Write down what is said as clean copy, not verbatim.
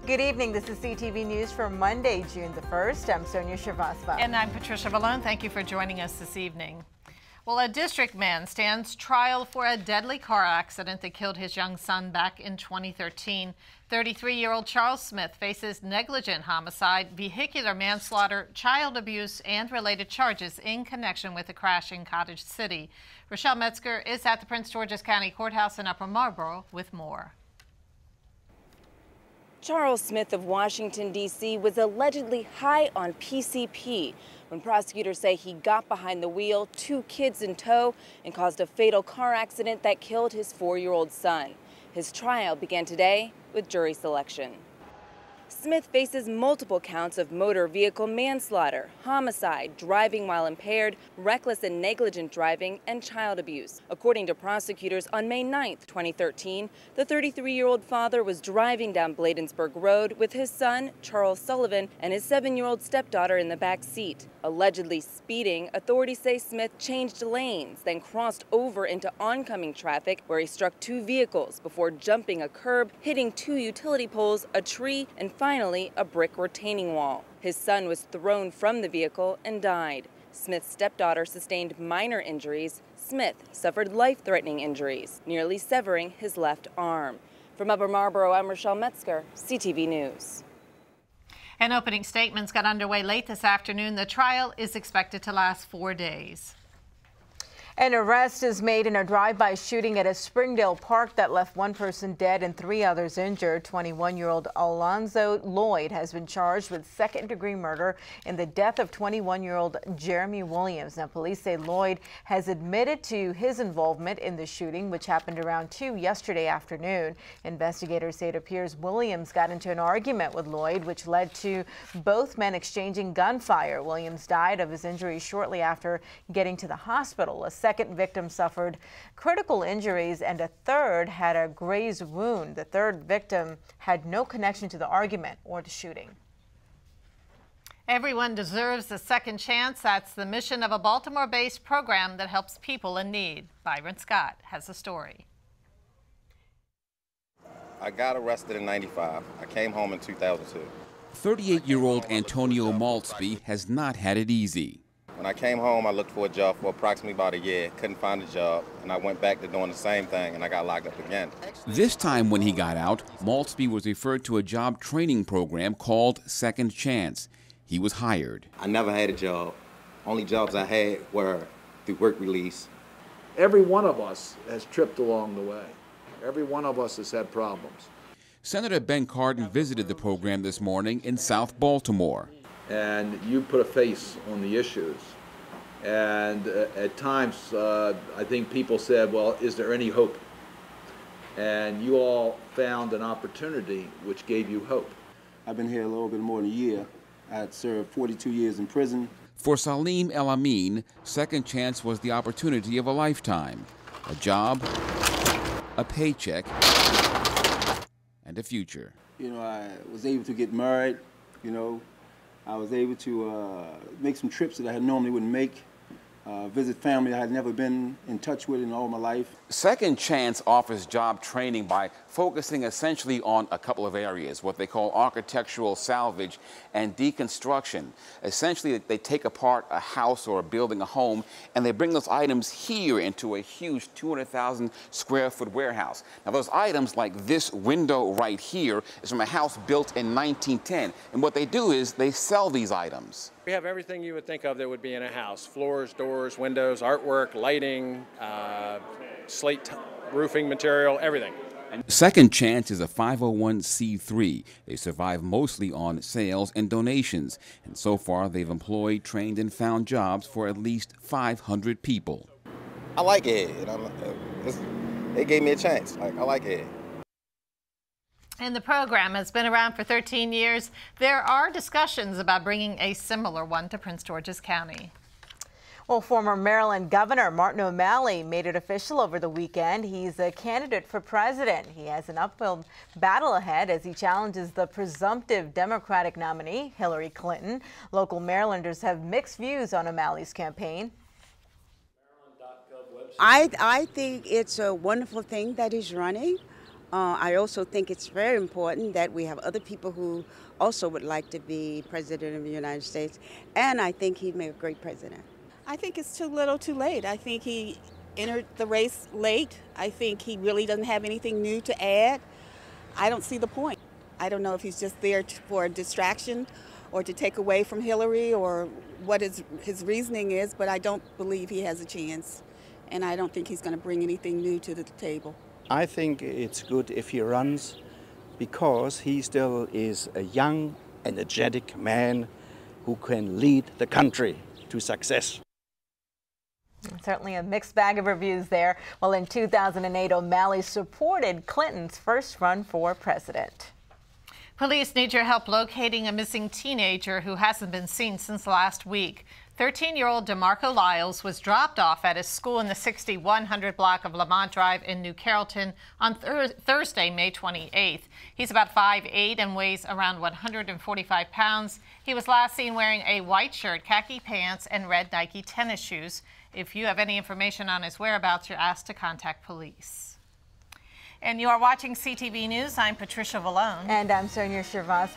Good evening. This is CTV News for Monday, June the 1st. I'm Sonia Shrivastava. And I'm Patricia Vallone. Thank you for joining us this evening. Well, a district man stands trial for a deadly car accident that killed his young son back in 2013. 33-year-old Charles Smith faces negligent homicide, vehicular manslaughter, child abuse, and related charges in connection with the crash in Cottage City. Rochelle Metzger is at the Prince George's County Courthouse in Upper Marlboro with more. Charles Smith of Washington, D.C. was allegedly high on PCP when prosecutors say he got behind the wheel, 2 kids in tow, and caused a fatal car accident that killed his 4-year-old son. His trial began today with jury selection. Smith faces multiple counts of motor vehicle manslaughter, homicide, driving while impaired, reckless and negligent driving, and child abuse. According to prosecutors, on May 9, 2013, the 33-year-old father was driving down Bladensburg Road with his son, Charles Sullivan, and his 7-year-old stepdaughter in the back seat. Allegedly speeding, authorities say Smith changed lanes, then crossed over into oncoming traffic where he struck 2 vehicles before jumping a curb, hitting 2 utility poles, a tree, and finally a brick retaining wall. His son was thrown from the vehicle and died. Smith's stepdaughter sustained minor injuries. Smith suffered life-threatening injuries, nearly severing his left arm. From Upper Marlboro, I'm Rochelle Metzger, CTV News. And opening statements got underway late this afternoon. The trial is expected to last 4 days. An arrest is made in a drive-by shooting at a Springdale park that left 1 person dead and 3 others injured. 21-year-old Alonzo Lloyd has been charged with second-degree murder in the death of 21-year-old Jeremy Williams. Now, police say Lloyd has admitted to his involvement in the shooting, which happened around 2 yesterday afternoon. Investigators say it appears Williams got into an argument with Lloyd, which led to both men exchanging gunfire. Williams died of his injuries shortly after getting to the hospital. A second victim suffered critical injuries and a third had a grazed wound. The third victim had no connection to the argument or the shooting. Everyone deserves a second chance. That's the mission of a Baltimore-based program that helps people in need. Byron Scott has the story. I got arrested in '95. I came home in 2002. 38-year-old Antonio Maltsby has not had it easy. When I came home, I looked for a job for approximately about a year, couldn't find a job, and I went back to doing the same thing, and I got locked up again. This time when he got out, Maltsby was referred to a job training program called Second Chance. He was hired. I never had a job. Only jobs I had were through work release. Every one of us has tripped along the way. Every one of us has had problems. Senator Ben Cardin visited the program this morning in South Baltimore. And you put a face on the issues. And at times, I think people said, well, is there any hope? And you all found an opportunity which gave you hope. I've been here a little bit more than a year. I had served 42 years in prison. For Salim El Amin, Second Chance was the opportunity of a lifetime. A job, a paycheck, and a future. You know, I was able to get married, I was able to make some trips that I normally wouldn't make, visit family I had never been in touch with in all my life. Second Chance offers job training by focusing essentially on a couple of areas, what they call architectural salvage and deconstruction. Essentially, they take apart a house or a building, a home, and they bring those items here into a huge 200,000 square foot warehouse. Now, those items, like this window right here, is from a house built in 1910. And what they do is they sell these items. We have everything you would think of that would be in a house: floors, doors, windows, artwork, lighting, slate roofing material, everything. Second Chance is a 501c3. They survive mostly on sales and donations. And so far, they've employed, trained, and found jobs for at least 500 people. I like it. They gave me a chance. I like it. And the program has been around for 13 years. There are discussions about bringing a similar one to Prince George's County. Well, former Maryland Governor Martin OMalley made it official over the weekend. He's a candidate for president. He has an uphill battle ahead as he challenges the presumptive Democratic nominee, Hillary Clinton. Local Marylanders have mixed views on OMalley's campaign. I think it's a wonderful thing that he's running. I also think it's very important that we have other people who also would like to be president of the United States, and I think he'd make a great president. I think it's too little too late. I think he entered the race late. I think he really doesn't have anything new to add. I don't see the point. I don't know if he's just there for a distraction or to take away from Hillary or what his reasoning is, but I don't believe he has a chance, and I don't think he's going to bring anything new to the table. I think it's good if he runs because he still is a young, energetic man who can lead the country to success. Certainly a mixed bag of reviews there. Well, in 2008, OMalley supported Clinton's first run for president. Police need your help locating a missing teenager who hasn't been seen since last week. 13-year-old DeMarco Lyles was dropped off at his school in the 6100 block of Lamont Drive in New Carrollton on Thursday, May 28th. He's about 5'8" and weighs around 145 pounds. He was last seen wearing a white shirt, khaki pants, and red Nike tennis shoes. If you have any information on his whereabouts, you're asked to contact police. And you are watching CTV News. I'm Patricia Vallone. And I'm Sonia Shervas.